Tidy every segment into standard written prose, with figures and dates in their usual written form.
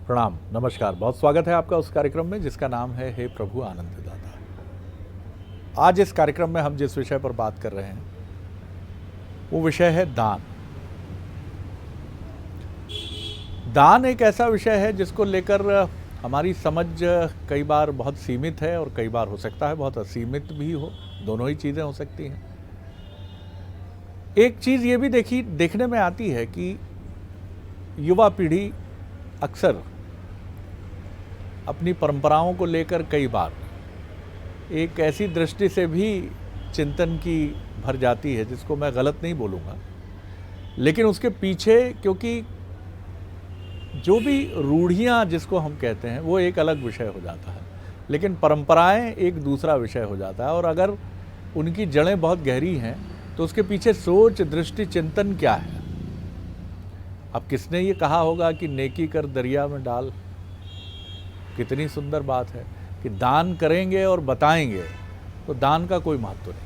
प्रणाम, नमस्कार। बहुत स्वागत है आपका उस कार्यक्रम में जिसका नाम है हे प्रभु आनंददाता। आज इस कार्यक्रम में हम जिस विषय पर बात कर रहे हैं वो विषय है दान। दान एक ऐसा विषय है जिसको लेकर हमारी समझ कई बार बहुत सीमित है और कई बार हो सकता है बहुत असीमित भी हो, दोनों ही चीज़ें हो सकती हैं। एक चीज़ ये भी देखने में आती है कि युवा पीढ़ी अक्सर अपनी परंपराओं को लेकर कई बार एक ऐसी दृष्टि से भी चिंतन की भर जाती है जिसको मैं गलत नहीं बोलूँगा, लेकिन उसके पीछे क्योंकि जो भी रूढ़ियाँ जिसको हम कहते हैं वो एक अलग विषय हो जाता है, लेकिन परंपराएं एक दूसरा विषय हो जाता है। और अगर उनकी जड़ें बहुत गहरी हैं तो उसके पीछे सोच, दृष्टि, चिंतन क्या है। अब किसने ये कहा होगा कि नेकी कर दरिया में डाल। कितनी सुंदर बात है कि दान करेंगे और बताएंगे तो दान का कोई महत्व नहीं।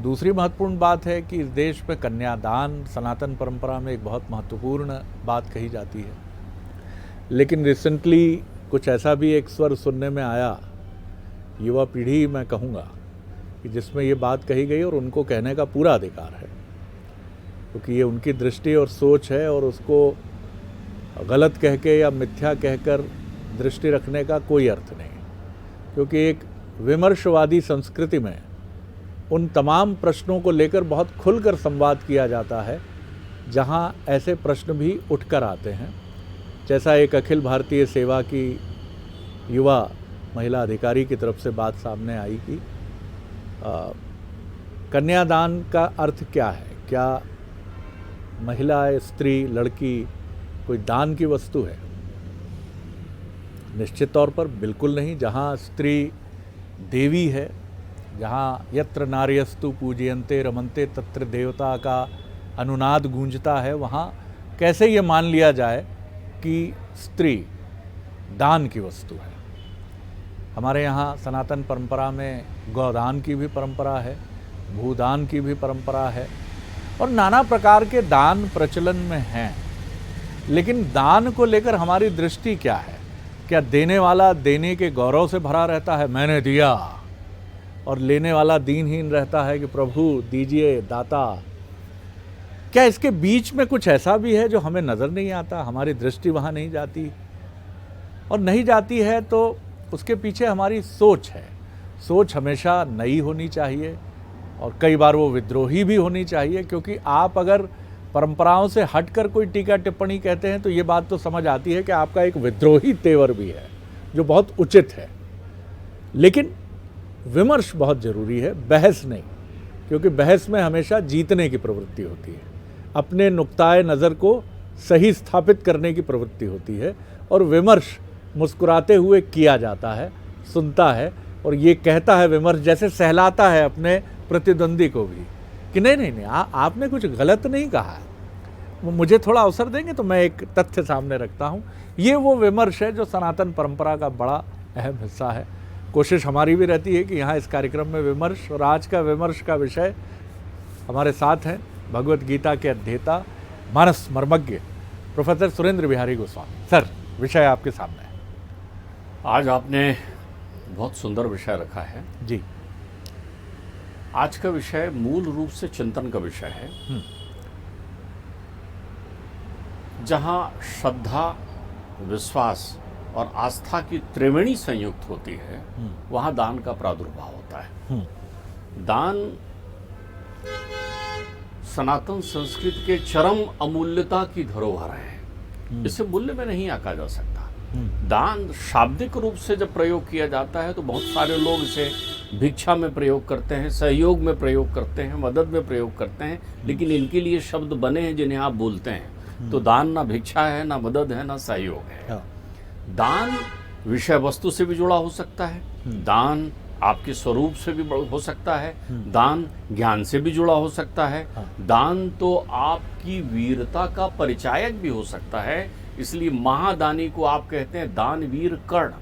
दूसरी महत्वपूर्ण बात है कि इस देश में कन्यादान सनातन परंपरा में एक बहुत महत्वपूर्ण बात कही जाती है, लेकिन रिसेंटली कुछ ऐसा भी एक स्वर सुनने में आया, युवा पीढ़ी मैं कहूँगा कि जिसमें ये बात कही गई और उनको कहने का पूरा अधिकार है, क्योंकि ये उनकी दृष्टि और सोच है और उसको गलत कह के या मिथ्या कहकर दृष्टि रखने का कोई अर्थ नहीं, क्योंकि एक विमर्शवादी संस्कृति में उन तमाम प्रश्नों को लेकर बहुत खुलकर संवाद किया जाता है जहां ऐसे प्रश्न भी उठकर आते हैं। जैसा एक अखिल भारतीय सेवा की युवा महिला अधिकारी की तरफ से बात सामने आई कि कन्यादान का अर्थ क्या है, क्या महिला, स्त्री, लड़की कोई दान की वस्तु है? निश्चित तौर पर बिल्कुल नहीं। जहाँ स्त्री देवी है, जहाँ यत्र नार्यस्तु पूजयन्ते रमन्ते तत्र देवता का अनुनाद गूंजता है, वहाँ कैसे ये मान लिया जाए कि स्त्री दान की वस्तु है। हमारे यहाँ सनातन परंपरा में गौदान की भी परंपरा है, भूदान की भी परंपरा है और नाना प्रकार के दान प्रचलन में हैं। लेकिन दान को लेकर हमारी दृष्टि क्या है? क्या देने वाला देने के गौरव से भरा रहता है, मैंने दिया, और लेने वाला दीनहीन रहता है कि प्रभु दीजिए दाता? क्या इसके बीच में कुछ ऐसा भी है जो हमें नज़र नहीं आता, हमारी दृष्टि वहाँ नहीं जाती? और नहीं जाती है तो उसके पीछे हमारी सोच है। सोच हमेशा नई होनी चाहिए और कई बार वो विद्रोही भी होनी चाहिए, क्योंकि आप अगर परंपराओं से हटकर कोई टीका टिप्पणी कहते हैं तो ये बात तो समझ आती है कि आपका एक विद्रोही तेवर भी है जो बहुत उचित है। लेकिन विमर्श बहुत ज़रूरी है, बहस नहीं, क्योंकि बहस में हमेशा जीतने की प्रवृत्ति होती है, अपने नुक्ताए नज़र को सही स्थापित करने की प्रवृत्ति होती है। और विमर्श मुस्कुराते हुए किया जाता है, सुनता है और ये कहता है विमर्श जैसे सहलाता है अपने प्रतिद्वंदी को भी कि नहीं, आपने कुछ गलत नहीं कहा, मुझे थोड़ा अवसर देंगे तो मैं एक तथ्य सामने रखता हूँ। ये वो विमर्श है जो सनातन परंपरा का बड़ा अहम हिस्सा है। कोशिश हमारी भी रहती है कि यहाँ इस कार्यक्रम में विमर्श, और आज का विमर्श का विषय हमारे साथ हैं भगवत गीता के अध्येता, मानस मर्मज्ञ प्रोफेसर सुरेंद्र बिहारी गोस्वामी। सर, विषय आपके सामने है। आज आपने बहुत सुंदर विषय रखा है जी। आज का विषय मूल रूप से चिंतन का विषय है, जहां श्रद्धा, विश्वास और आस्था की त्रिवेणी संयुक्त होती है, वहां दान का प्रादुर्भाव होता है। दान सनातन संस्कृति के चरम अमूल्यता की धरोहर है, इसे मूल्य में नहीं आंका जा सकता। दान शाब्दिक रूप से जब प्रयोग किया जाता है तो बहुत सारे लोग इसे भिक्षा में प्रयोग करते हैं, सहयोग में प्रयोग करते हैं, मदद में प्रयोग करते हैं, लेकिन इनके लिए शब्द बने हैं जिन्हें आप बोलते हैं। तो दान ना भिक्षा है, ना मदद है, ना सहयोग है। दान विषय वस्तु से भी जुड़ा हो सकता है, दान आपके स्वरूप से भी हो सकता है, दान ज्ञान से भी जुड़ा हो सकता है, दान तो आपकी वीरता का परिचायक भी हो सकता है। इसलिए महादानी को आप कहते हैं दानवीर कर्ण।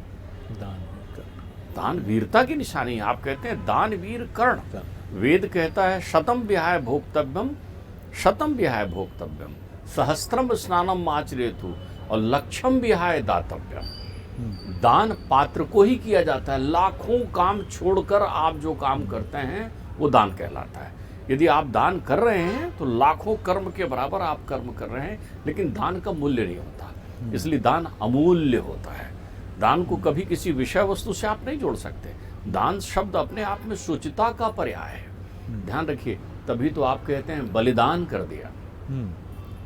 दान वीरता की निशानी है, आप कहते हैं दानवीर कर्ण। वेद कहता है शतम विहाय भोक्तव्यम, शतम विहाय भोक्तव्यम। सहस्त्रम स्नानम आचरेतु और लक्ष्यम विहाय दातव्यम। दान पात्र को ही किया जाता है। लाखों काम छोड़कर आप जो काम करते हैं वो दान कहलाता है। यदि आप दान कर रहे हैं तो लाखों कर्म के बराबर आप कर्म कर रहे हैं, लेकिन दान का मूल्य नहीं होता, इसलिए दान अमूल्य होता है। दान को कभी किसी विषय वस्तु से आप नहीं जोड़ सकते। दान शब्द अपने आप में शुचिता का पर्याय है। ध्यान रखिए, तभी तो आप कहते हैं बलिदान कर दिया,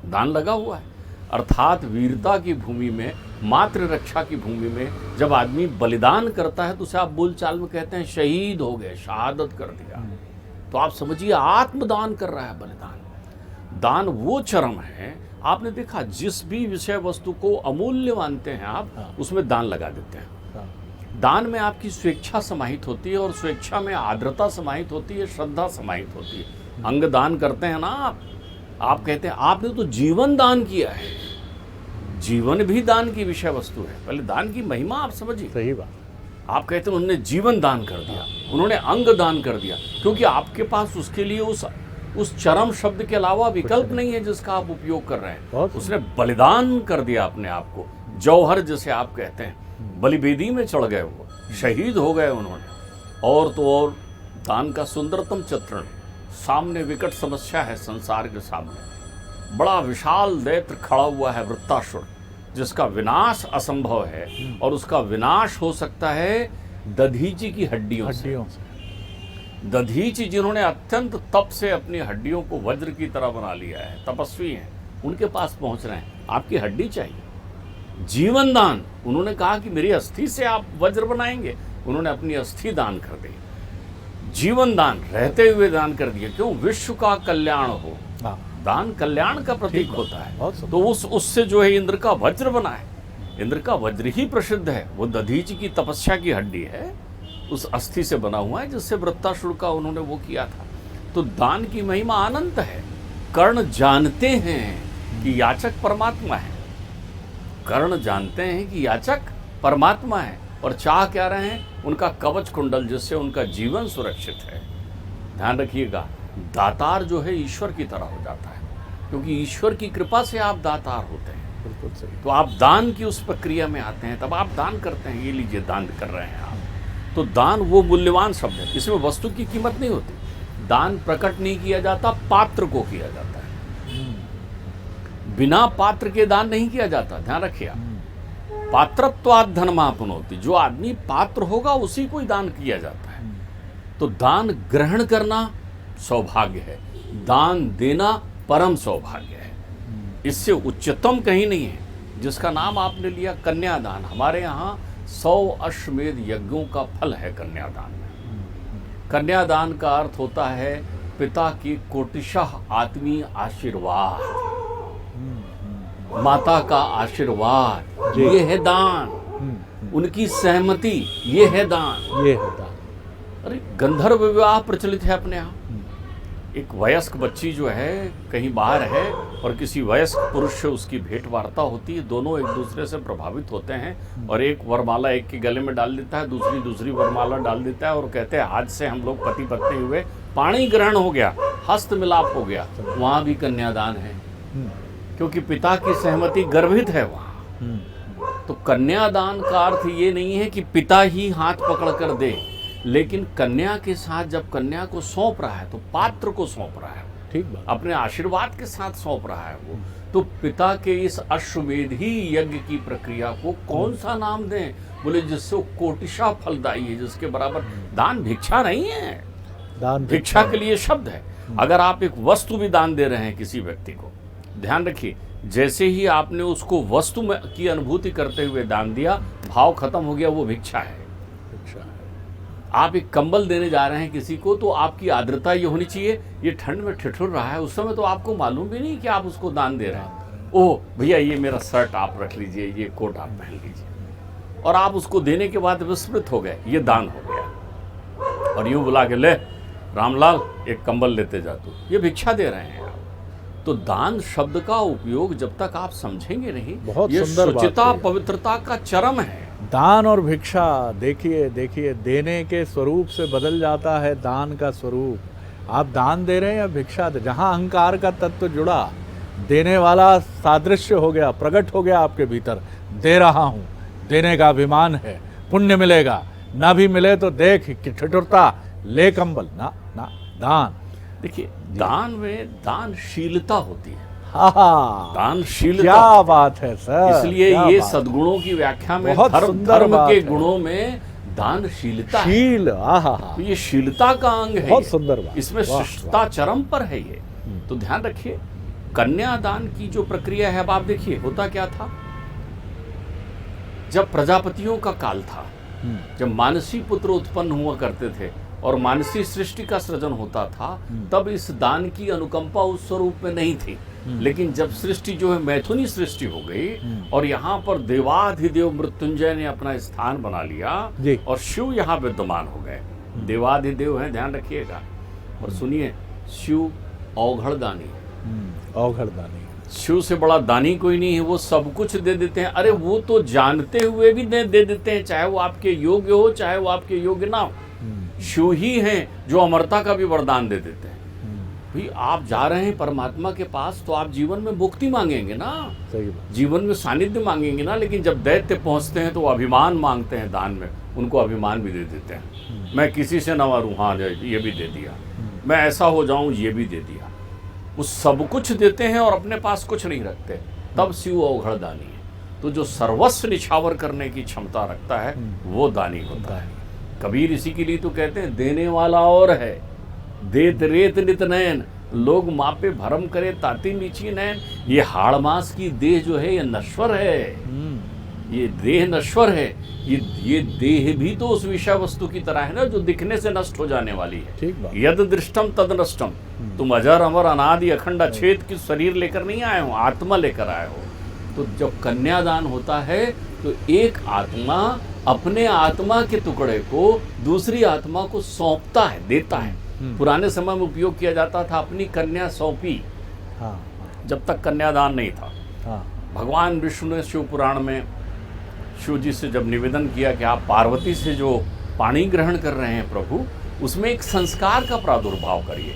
दान लगा हुआ है। अर्थात वीरता की भूमि में, मातृ रक्षा की भूमि में जब आदमी बलिदान करता है तो उसे आप बोलचाल में कहते हैं शहीद हो गए, शहादत कर दिया। तो आप समझिए आत्मदान कर रहा है बलिदान। दान वो चरम है, आपने देखा जिस भी विषय वस्तु को अमूल्य मानते हैं आप, उसमें दान लगा देते हैं। दान में आपकी स्वेच्छा समाहित होती है और स्वेच्छा में आर्द्रता समाहित होती है, श्रद्धा समाहित होती है। अंग दान करते हैं ना आप कहते हैं आपने तो जीवन दान किया है। जीवन भी दान की विषय वस्तु है। पहले दान की महिमा आप समझिए। सही बात। आप कहते हैं उन्होंने जीवन दान कर दिया, उन्होंने अंग दान कर दिया, क्योंकि आपके पास उसके लिए उस चरम शब्द के अलावा विकल्प नहीं है जिसका आप उपयोग कर रहे हैं। उसने बलिदान कर दिया अपने आप को, जौहर जिसे आप कहते हैं, बलिवेदी में चढ़ गए, वो शहीद हो गए उन्होंने। और तो और दान का सुंदरतम चित्रण, सामने विकट समस्या है संसार के सामने, बड़ा विशाल दैत्य खड़ा हुआ है वृत्तासुर, जिसका विनाश असंभव है और उसका विनाश हो सकता है दधीचि की हड्डियों से। दधीचि जिन्होंने अत्यंत तप से अपनी हड्डियों को वज्र की तरह बना लिया है, तपस्वी हैं, उनके पास पहुंच रहे हैं, आपकी हड्डी चाहिए। जीवन दान, उन्होंने कहा कि मेरी अस्थि से आप वज्र बनाएंगे, उन्होंने अपनी अस्थि दान कर दी। जीवन दान, रहते हुए दान कर दिया। क्यों? विश्व का कल्याण हो। दान कल्याण का प्रतीक होता है। तो उससे जो है इंद्र का वज्र बना है। इंद्र का वज्र ही प्रसिद्ध है, वो दधीचि की तपस्या की हड्डी है, उस अस्थि से बना हुआ है, जिससे वृत्तासुर का उन्होंने वो किया था। तो दान की महिमा अनंत है। कर्ण जानते हैं कि याचक परमात्मा है, कर्ण जानते हैं कि याचक परमात्मा है, और चाह क्या रहे हैं? उनका कवच कुंडल, जिससे उनका जीवन सुरक्षित है। ध्यान रखिएगा, दातार जो है ईश्वर की तरह हो जाता है, क्योंकि ईश्वर की कृपा से आप दातार होते हैं। बिल्कुल सही। तो आप दान की उस प्रक्रिया में आते हैं, तब आप दान करते हैं। ये लीजिए, दान कर रहे हैं आप। तो दान वो मूल्यवान शब्द है, इसमें वस्तु की कीमत नहीं होती। दान प्रकट नहीं किया जाता, पात्र को किया जाता है। बिना पात्र के दान नहीं किया जाता, ध्यान रखिए आप। पात्रत्वात् धनमाप्नोति, जो आदमी पात्र होगा उसी को ही दान किया जाता है। तो दान ग्रहण करना सौभाग्य है, दान देना परम सौभाग्य है। इससे उच्चतम कहीं नहीं है। जिसका नाम आपने लिया कन्यादान, हमारे यहाँ 100 अश्वमेध यज्ञों का फल है कन्यादान में। कन्यादान का अर्थ होता है पिता की कोटिशः आत्मीय आशीर्वाद, माता का आशीर्वाद, ये है दान। उनकी सहमति, ये है दान। ये है दान। अरे गंधर्व विवाह प्रचलित है अपने यहाँ। एक वयस्क बच्ची जो है कहीं बाहर है और किसी वयस्क पुरुष से उसकी भेंट वार्ता होती है, दोनों एक दूसरे से प्रभावित होते हैं, और एक वरमाला एक के गले में डाल देता है, दूसरी वरमाला डाल देता है, और कहते हैं आज से हम लोग पति पत्नी हुए, पाणी ग्रहण हो गया, हस्त मिलाप हो गया। वहाँ भी कन्यादान है, क्योंकि पिता की सहमति गर्भित है वहाँ। तो कन्यादान का अर्थ ये नहीं है कि पिता ही हाथ पकड़ कर दे, लेकिन कन्या के साथ जब कन्या को सौंप रहा है तो पात्र को सौंप रहा है, ठीक बात, अपने आशीर्वाद के साथ सौंप रहा है वो। तो पिता के इस अश्वमेधी यज्ञ की प्रक्रिया को कौन सा नाम दें? बोले जिससे वो कोटिशा फलदायी है, जिसके बराबर। दान भिक्षा नहीं है, दान भिक्षा के लिए शब्द है। अगर आप एक वस्तु भी दान दे रहे हैं किसी व्यक्ति को, ध्यान रखिए, जैसे ही आपने उसको वस्तु में की अनुभूति करते हुए दान दिया, भाव खत्म हो गया, वो भिक्षा है। आप एक कंबल देने जा रहे हैं किसी को, तो आपकी आर्द्रता ये होनी चाहिए, ये ठंड में ठिठुर रहा है, उस समय तो आपको मालूम भी नहीं कि आप उसको दान दे रहे हैं। ओह भैया ये मेरा शर्ट आप रख लीजिए, ये कोट आप पहन लीजिए, और आप उसको देने के बाद विस्मृत हो गए, ये दान हो गया। और यूं बुला के, ले रामलाल एक कंबल लेते जा तू, ये भिक्षा दे रहे हैं आप। तो दान शब्द का उपयोग जब तक आप समझेंगे नहीं, बहुत ये सुंदर बात शुचिता है। पवित्रता का चरम है। दान और भिक्षा, देखिए देखिए, देने के स्वरूप से बदल जाता है दान का स्वरूप। आप दान दे रहे हैं या भिक्षा दे, जहाँ अहंकार का तत्व जुड़ा, देने वाला सादृश्य हो गया, प्रकट हो गया आपके भीतर। दे रहा हूँ, देने का अभिमान है, पुण्य मिलेगा, ना भी मिले तो देख कि ठिठुरता, ले कंबल ना ना। दान, देखिए दान में दानशीलता होती है। हाँ, दानशीलता, क्या बात है सर। इसलिए क्या ये बात। सद्गुणों की व्याख्या में बहुत धर्म सुंदर धर्म बात के है। गुणों में दानशीलता है। शील, आहा, तो ये शीलता का अंग है। बहुत ये। सुंदर बात। इसमें वाह, शिष्टता चरम पर है ये। तो ध्यान रखिए, कन्यादान की जो प्रक्रिया है, अब आप देखिए होता क्या था। जब प्रजापतियों का काल था, जब मानसी पुत्र उत्पन्न हुआ करते थे और मानसी सृष्टि का सृजन होता था, तब इस दान की अनुकंपा उस स्वरूप में नहीं थी। लेकिन जब सृष्टि जो है मैथुनी सृष्टि हो गई और यहाँ पर देवाधिदेव मृत्युंजय ने अपना स्थान बना लिया जी। और शिव यहाँ विद्यमान हो गए। देवाधिदेव हैं, ध्यान रखिएगा। और सुनिए, शिव औघड़ दानी, औघड़ दानी। शिव से बड़ा दानी कोई नहीं है। वो सब कुछ दे देते हैं। अरे वो तो जानते हुए भी दे देते हैं, चाहे वो आपके योग्य हो चाहे वो आपके योग्य ना हो। शिव ही हैं जो अमरता का भी वरदान दे देते हैं। भाई आप जा रहे हैं परमात्मा के पास तो आप जीवन में मुक्ति मांगेंगे ना, सही बात। जीवन में सानिध्य मांगेंगे ना। लेकिन जब दैत्य पहुंचते हैं तो वो अभिमान मांगते हैं दान में, उनको अभिमान भी दे देते हैं। मैं किसी से न मरूं, हाँ ये भी दे दिया। मैं ऐसा हो जाऊं, ये भी दे दिया। वो सब कुछ देते हैं और अपने पास कुछ नहीं रखते। तब शिव औघड़ दानी है। तो जो सर्वस्व निछावर करने की क्षमता रखता है वो दानी होता है। कबीर इसी के लिए तो कहते हैं, देने वाला और है, देत रेत नित नयन, लोग मापे भरम करे ताती नीची नयन। ये हाड़ मास की देह जो है ये नश्वर है, ये देह नश्वर है। ये देह भी तो उस विषय वस्तु की तरह है ना, जो दिखने से नष्ट हो जाने वाली है। ठीक बात। यद दृष्टम तद नष्टम। तुम अजर अमर अनादि अखंड अछेद की शरीर लेकर नहीं आए हो, आत्मा लेकर आए हो। तो जब कन्यादान होता है तो एक आत्मा अपने आत्मा के टुकड़े को दूसरी आत्मा को सौंपता है, देता है। पुराने समय में उपयोग किया जाता था, अपनी कन्या सौंपी। हाँ, जब तक कन्यादान नहीं था। हाँ, भगवान विष्णु ने शिव पुराण में शिव जी से जब निवेदन किया कि आप पार्वती से जो पाणी ग्रहण कर रहे हैं प्रभु, उसमें एक संस्कार का प्रादुर्भाव करिए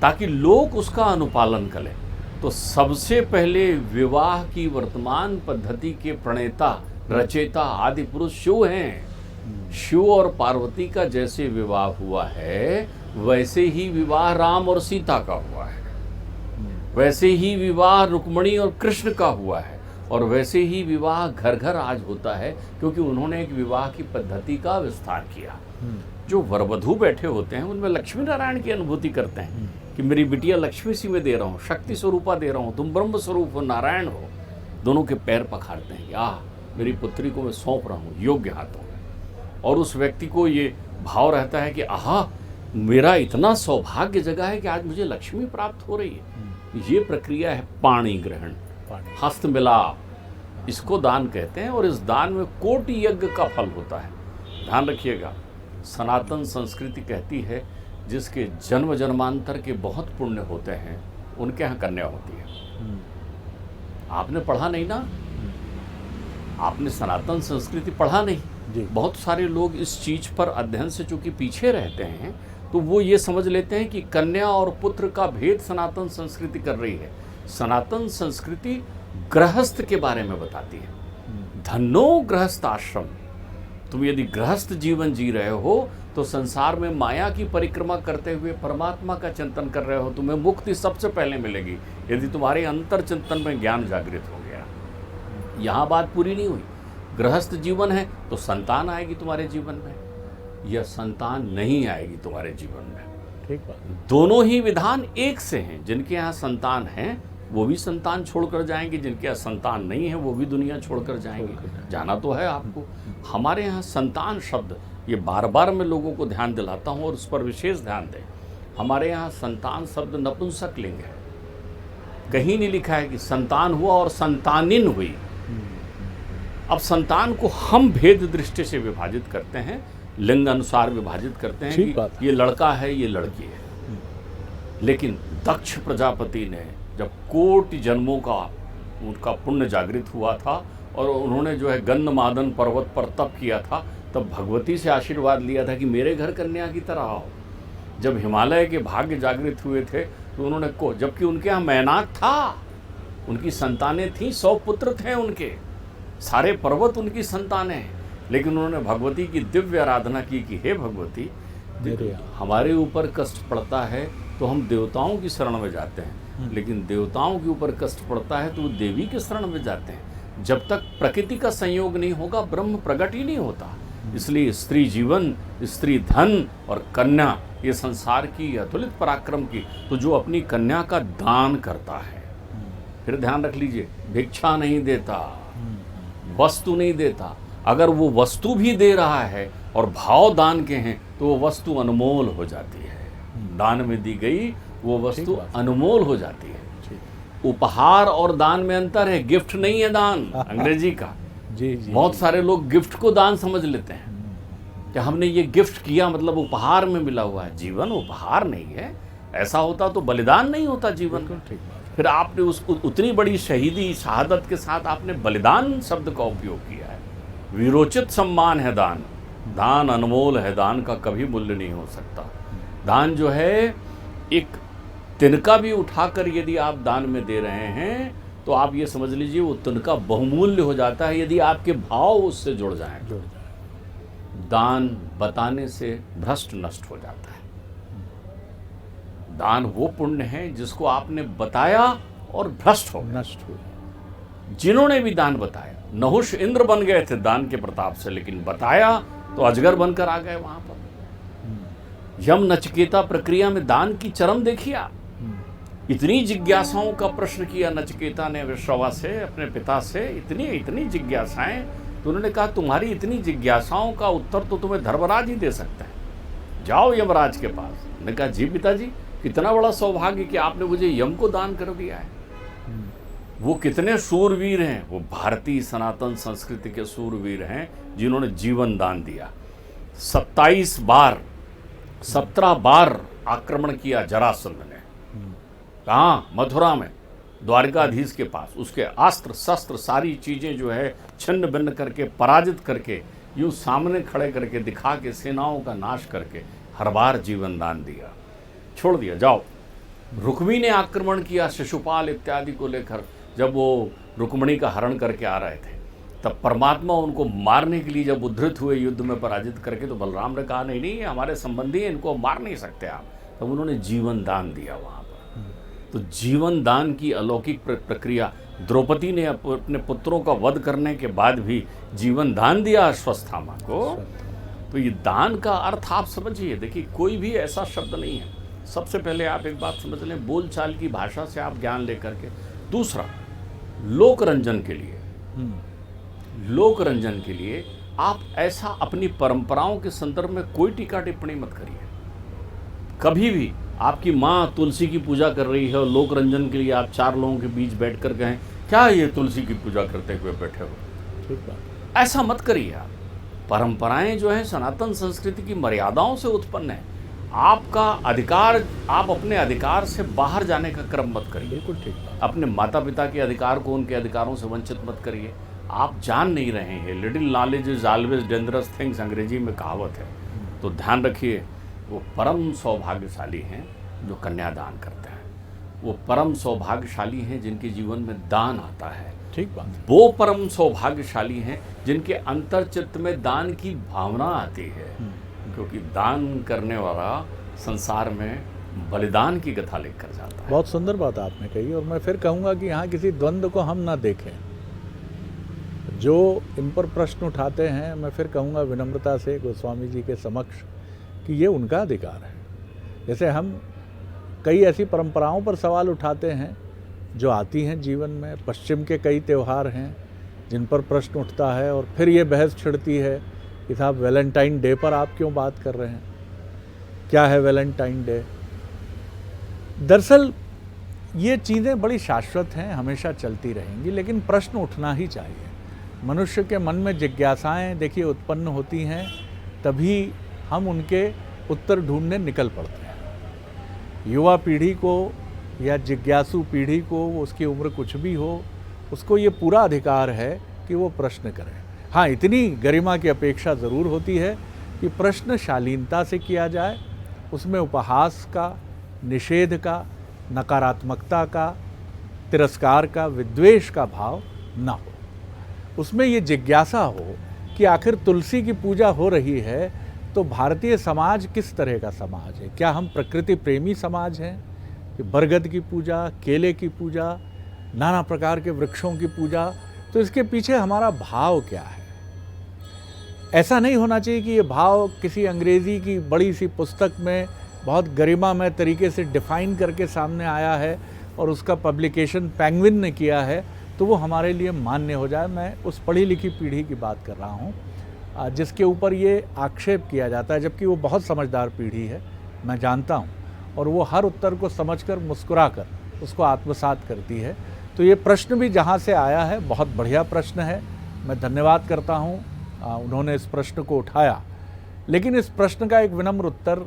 ताकि लोग उसका अनुपालन करें। तो सबसे पहले विवाह की वर्तमान पद्धति के प्रणेता, रचेता, आदि पुरुष शिव हैं। शिव और पार्वती का जैसे विवाह हुआ है वैसे ही विवाह राम और सीता का हुआ है, वैसे ही विवाह रुक्मणी और कृष्ण का हुआ है, और वैसे ही विवाह घर घर आज होता है, क्योंकि उन्होंने एक विवाह की पद्धति का विस्तार किया। जो वरवधू बैठे होते हैं उनमें लक्ष्मी नारायण की अनुभूति करते हैं कि मेरी बिटिया लक्ष्मी सी में दे रहा हूँ, शक्ति स्वरूपा दे रहा हूँ, तुम ब्रह्म स्वरूप हो, नारायण हो। दोनों के पैर पखारते हैं, आह मेरी पुत्री को मैं सौंप रहा हूँ योग्य हाथों में। और उस व्यक्ति को ये भाव रहता है कि आहा मेरा इतना सौभाग्य जगह है कि आज मुझे लक्ष्मी प्राप्त हो रही है। ये प्रक्रिया है पाणी ग्रहण, हस्त मिलाप, इसको दान कहते हैं। और इस दान में कोटि यज्ञ का फल होता है। ध्यान रखिएगा, सनातन संस्कृति कहती है जिसके जन्म जन्मांतर के बहुत पुण्य होते हैं उनके यहाँ कन्या होती है। आपने पढ़ा नहीं ना, आपने सनातन संस्कृति पढ़ा नहीं जी। बहुत सारे लोग इस चीज पर अध्ययन से चूंकि पीछे रहते हैं तो वो ये समझ लेते हैं कि कन्या और पुत्र का भेद सनातन संस्कृति कर रही है। सनातन संस्कृति गृहस्थ के बारे में बताती है। धन्नो गृहस्थ आश्रम। तुम यदि गृहस्थ जीवन जी रहे हो तो संसार में माया की परिक्रमा करते हुए परमात्मा का चिंतन कर रहे हो, तुम्हें मुक्ति सबसे पहले मिलेगी यदि तुम्हारे अंतर चिंतन में ज्ञान जागृत हो गया। यहाँ बात पूरी नहीं हुई। गृहस्थ जीवन है तो संतान आएगी तुम्हारे जीवन में, या संतान नहीं आएगी तुम्हारे जीवन में। ठीक बात। दोनों ही विधान एक से हैं। जिनके यहाँ संतान है वो भी संतान छोड़कर जाएंगे, जिनके यहाँ संतान नहीं है वो भी दुनिया छोड़कर जाएंगे। जाना तो है आपको। हमारे यहाँ संतान शब्द, ये बार बार मैं लोगों को ध्यान दिलाता हूँ और उस पर विशेष ध्यान दें। हमारे यहाँ संतान शब्द नपुंसक लिंग है। कहीं नहीं लिखा है कि संतान हुआ और संतानिन हुई। अब संतान को हम भेद दृष्टि से विभाजित करते हैं, लिंग अनुसार विभाजित करते हैं कि ये लड़का है ये लड़की है। लेकिन दक्ष प्रजापति ने जब कोटि जन्मों का उनका पुण्य जागृत हुआ था और उन्होंने जो है गन्धमादन पर्वत पर तप किया था, तब भगवती से आशीर्वाद लिया था कि मेरे घर कन्या की तरह आओ। जब हिमालय के भाग्य जागृत हुए थे तो उन्होंने जबकि उनके यहाँ मैनाक था, उनकी संतानें थीं, 100 पुत्र थे उनके, सारे पर्वत उनकी संतानें हैं, लेकिन उन्होंने भगवती की दिव्य आराधना की कि हे भगवती, हमारे ऊपर कष्ट पड़ता है तो हम देवताओं की शरण में जाते हैं, लेकिन देवताओं के ऊपर कष्ट पड़ता है तो वो देवी के शरण में जाते हैं। जब तक प्रकृति का संयोग नहीं होगा ब्रह्म प्रकट ही नहीं होता। इसलिए स्त्री जीवन, स्त्री धन और कन्या, ये संसार की अतुलित पराक्रम की, तो जो अपनी कन्या का दान करता है, फिर ध्यान रख लीजिए, भिक्षा नहीं देता, वस्तु नहीं देता, अगर वो वस्तु भी दे रहा है और भाव दान के हैं तो वो वस्तु अनमोल हो जाती है। दान में दी गई वो वस्तु अनमोल हो जाती है। उपहार और दान में अंतर है, गिफ्ट नहीं है दान अंग्रेजी का। जी जी, बहुत सारे लोग गिफ्ट को दान समझ लेते हैं कि हमने ये गिफ्ट किया मतलब उपहार में मिला हुआ है। जीवन उपहार नहीं है, ऐसा होता तो बलिदान नहीं होता जीवन का। ठीक बात। फिर आपने उसको उतनी बड़ी शहीदी शहादत के साथ आपने बलिदान शब्द का उपयोग किया है। वीरोचित सम्मान है दान, दान अनमोल है, दान का कभी मूल्य नहीं हो सकता। दान जो है, एक तिनका भी उठाकर यदि आप दान में दे रहे हैं तो आप ये समझ लीजिए वो तिनका बहुमूल्य हो जाता है यदि आपके भाव उससे जुड़ जाएं। दान बताने से भ्रष्ट नष्ट हो जाता है। दान वो पुण्य है जिसको आपने बताया और भ्रष्ट हो नष्ट हो। जिन्होंने भी दान बताया, नहुष इंद्र बन गए थे दान के प्रताप से, लेकिन बताया तो अजगर बनकर आ गए वहां पर। यम नचिकेता प्रक्रिया में दान की चरम देखिए आप। इतनी जिज्ञासाओं का प्रश्न किया नचिकेता ने विश्रवा से, अपने पिता से, इतनी जिज्ञासाएं, तो उन्होंने कहा तुम्हारी इतनी जिज्ञासाओं का उत्तर तो तुम्हें धर्मराज ही दे सकते हैं, जाओ यमराज के पास। उन्होंने कहा जी पिताजी, कितना बड़ा सौभाग्य कि आपने मुझे यम को दान कर दिया है। वो कितने शूरवीर हैं, वो भारतीय सनातन संस्कृति के शूरवीर हैं जिन्होंने जीवन दान दिया। 17 बार आक्रमण किया जरासंध ने। कहाँ? मथुरा में, द्वारकाधीश के पास। उसके अस्त्र शस्त्र सारी चीजें जो है छिन्न भिन्न करके, पराजित करके, यूं सामने खड़े करके दिखा के, सेनाओं का नाश करके हर बार जीवन दान दिया, छोड़ दिया जाओ। रुक्मी ने आक्रमण किया शिशुपाल इत्यादि को लेकर, जब वो रुक्मिणी का हरण करके आ रहे थे, तब परमात्मा उनको मारने के लिए जब उद्धृत हुए युद्ध में पराजित करके, तो बलराम ने कहा नहीं नहीं, हमारे संबंधी हैं, इनको मार नहीं सकते आप। तब उन्होंने जीवन दान दिया वहाँ पर। तो जीवन दान की अलौकिक प्रक्रिया, द्रौपदी ने अपने पुत्रों का वध करने के बाद भी जीवन दान दिया अश्वत्थामा को। तो ये दान का अर्थ आप समझिए। देखिए, कोई भी ऐसा शब्द नहीं है। सबसे पहले आप एक बात समझ लें, बोलचाल की भाषा से आप ज्ञान लेकर के। दूसरा, लोक रंजन के लिए, लोक रंजन के लिए आप ऐसा अपनी परंपराओं के संदर्भ में कोई टीका टिप्पणी मत करिए। कभी भी आपकी माँ तुलसी की पूजा कर रही है और लोक रंजन के लिए आप 4 लोगों के बीच बैठ कर कहें क्या ये तुलसी की पूजा करते हुए बैठे हो, ठीक बात। ऐसा मत करिए आप। परंपराएं जो है सनातन संस्कृति की मर्यादाओं से उत्पन्न है। आपका अधिकार, आप अपने अधिकार से बाहर जाने का क्रम मत करिए। बिल्कुल ठीक बात। अपने माता पिता के अधिकार को उनके अधिकारों से वंचित मत करिए। आप जान नहीं रहे हैं, little knowledge is always dangerous things, अंग्रेजी में कहावत है। तो ध्यान रखिए, वो परम सौभाग्यशाली हैं जो कन्यादान करते हैं। वो परम सौभाग्यशाली हैं जिनके जीवन में दान आता है। ठीक बात। वो परम सौभाग्यशाली हैं जिनके अंतर चित्त में दान की भावना आती है, क्योंकि दान करने वाला संसार में बलिदान की कथा लेकर जाता है। बहुत सुंदर बात आपने कही। और मैं फिर कहूँगा कि यहाँ किसी द्वंद्व को हम ना देखें। जो इन पर प्रश्न उठाते हैं, मैं फिर कहूँगा विनम्रता से गोस्वामी जी के समक्ष कि ये उनका अधिकार है। जैसे हम कई ऐसी परंपराओं पर सवाल उठाते हैं जो आती हैं जीवन में। पश्चिम के कई त्यौहार हैं जिन पर प्रश्न उठता है और फिर ये बहस छिड़ती है कि साहब वैलेंटाइन डे पर आप क्यों बात कर रहे हैं, क्या है वैलेंटाइन डे। दरअसल ये चीज़ें बड़ी शाश्वत हैं, हमेशा चलती रहेंगी, लेकिन प्रश्न उठना ही चाहिए। मनुष्य के मन में जिज्ञासाएं देखिए उत्पन्न होती हैं, तभी हम उनके उत्तर ढूंढने निकल पड़ते हैं। युवा पीढ़ी को या जिज्ञासु पीढ़ी को, उसकी उम्र कुछ भी हो, उसको ये पूरा अधिकार है कि वो प्रश्न करे। हाँ, इतनी गरिमा की अपेक्षा ज़रूर होती है कि प्रश्न शालीनता से किया जाए, उसमें उपहास का, निषेध का, नकारात्मकता का तिरस्कार का, विद्वेष का भाव ना हो। उसमें ये जिज्ञासा हो कि आखिर तुलसी की पूजा हो रही है तो भारतीय समाज किस तरह का समाज है? क्या हम प्रकृति प्रेमी समाज हैं कि बरगद की पूजा, केले की पूजा, नाना प्रकार के वृक्षों की पूजा? तो इसके पीछे हमारा भाव क्या है? ऐसा नहीं होना चाहिए कि ये भाव किसी अंग्रेज़ी की बड़ी सी पुस्तक में बहुत गरिमामय तरीके से डिफ़ाइन करके सामने आया है और उसका पब्लिकेशन पेंगुइन ने किया है तो वो हमारे लिए मान्य हो जाए। मैं उस पढ़ी लिखी पीढ़ी की बात कर रहा हूँ जिसके ऊपर ये आक्षेप किया जाता है, जबकि वो बहुत समझदार पीढ़ी है, मैं जानता हूँ, और वो हर उत्तर को समझकर मुस्कुराकर उसको आत्मसात करती है। तो ये प्रश्न भी जहाँ से आया है बहुत बढ़िया प्रश्न है, मैं धन्यवाद करता हूँ उन्होंने इस प्रश्न को उठाया। लेकिन इस प्रश्न का एक विनम्र उत्तर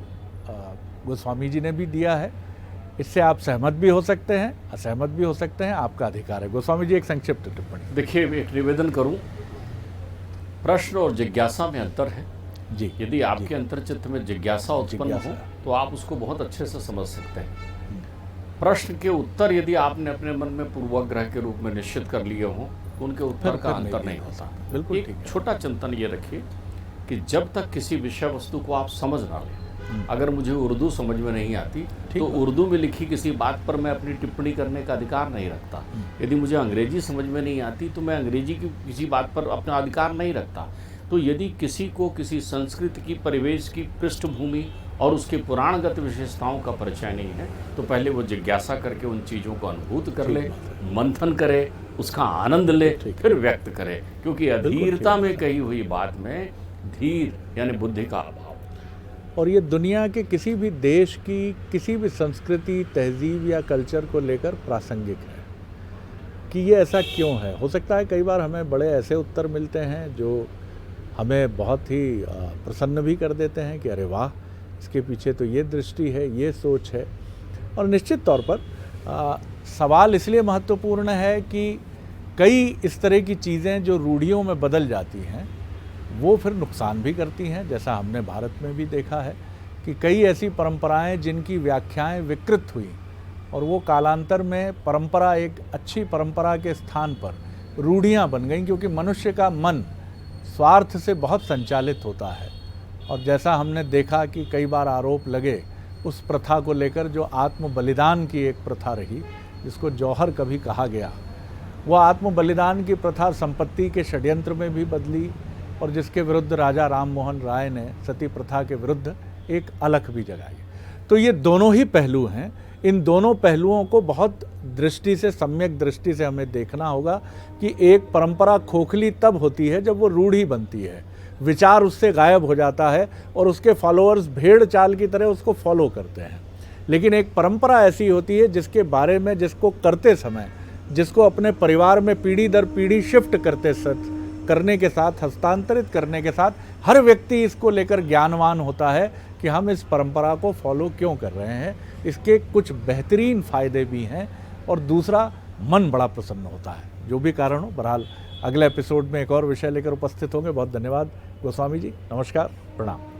गोस्वामी जी ने भी दिया है। इससे आप सहमत भी हो सकते हैं, असहमत भी हो सकते हैं, आपका अधिकार है। गोस्वामी जी एक संक्षिप्त टिप्पणी। देखिए, एक निवेदन करूं, प्रश्न और जिज्ञासा में अंतर है जी। यदि आपके अंतर्चित्त में जिज्ञासा उत्पन्न हो तो आप उसको बहुत अच्छे से समझ सकते हैं। प्रश्न के उत्तर यदि आपने अपने मन में पूर्वाग्रह के रूप में निश्चित कर लिए हों तो उनके उत्तर का अंतर नहीं होता। बिल्कुल एक छोटा चिंतन ये रखिए कि जब तक किसी विषय वस्तु को आप समझ ना लें, अगर मुझे उर्दू समझ में नहीं आती तो उर्दू में लिखी किसी बात पर मैं अपनी टिप्पणी करने का अधिकार नहीं रखता। यदि मुझे अंग्रेजी समझ में नहीं आती तो मैं अंग्रेजी की किसी बात पर अपना अधिकार नहीं रखता। तो यदि किसी को किसी संस्कृति की, परिवेश की पृष्ठभूमि और उसके पुराणगत विशेषताओं का परिचय नहीं है तो पहले वो जिज्ञासा करके उन चीज़ों को अनुभूत कर ले, मंथन करे, उसका आनंद ले, फिर व्यक्त करे। क्योंकि अधीरता में कही हुई बात में धीर यानी बुद्धि का अभाव। और ये दुनिया के किसी भी देश की, किसी भी संस्कृति, तहजीब या कल्चर को लेकर प्रासंगिक है कि ये ऐसा क्यों है। हो सकता है कई बार हमें बड़े ऐसे उत्तर मिलते हैं जो हमें बहुत ही प्रसन्न भी कर देते हैं कि अरे वाह, इसके पीछे तो ये दृष्टि है, ये सोच है। और निश्चित तौर पर सवाल इसलिए महत्वपूर्ण है कि कई इस तरह की चीज़ें जो रूढ़ियों में बदल जाती हैं वो फिर नुकसान भी करती हैं। जैसा हमने भारत में भी देखा है कि कई ऐसी परंपराएं जिनकी व्याख्याएं विकृत हुई और वो कालांतर में परंपरा, एक अच्छी परंपरा के स्थान पर रूढ़ियां बन गईं, क्योंकि मनुष्य का मन स्वार्थ से बहुत संचालित होता है। और जैसा हमने देखा कि कई बार आरोप लगे उस प्रथा को लेकर जो आत्म बलिदान की एक प्रथा रही, जिसको जौहर कभी कहा गया, वह आत्म बलिदान की प्रथा संपत्ति के षड्यंत्र में भी बदली और जिसके विरुद्ध राजा राम मोहन राय ने सती प्रथा के विरुद्ध एक अलख भी जगाई। तो ये दोनों ही पहलू हैं। इन दोनों पहलुओं को बहुत दृष्टि से, सम्यक दृष्टि से हमें देखना होगा कि एक परंपरा खोखली तब होती है जब वो रूढ़ी बनती है, विचार उससे गायब हो जाता है और उसके फॉलोअर्स भेड़ चाल की तरह उसको फॉलो करते हैं। लेकिन एक परंपरा ऐसी होती है जिसके बारे में, जिसको करते समय, जिसको अपने परिवार में पीढ़ी दर पीढ़ी शिफ्ट करने के साथ, हस्तांतरित करने के साथ हर व्यक्ति इसको लेकर ज्ञानवान होता है कि हम इस परंपरा को फॉलो क्यों कर रहे हैं। इसके कुछ बेहतरीन फ़ायदे भी हैं और दूसरा, मन बड़ा प्रसन्न होता है। जो भी कारण हो, बहरहाल अगले एपिसोड में एक और विषय लेकर उपस्थित होंगे। बहुत धन्यवाद गोस्वामी जी, नमस्कार, प्रणाम।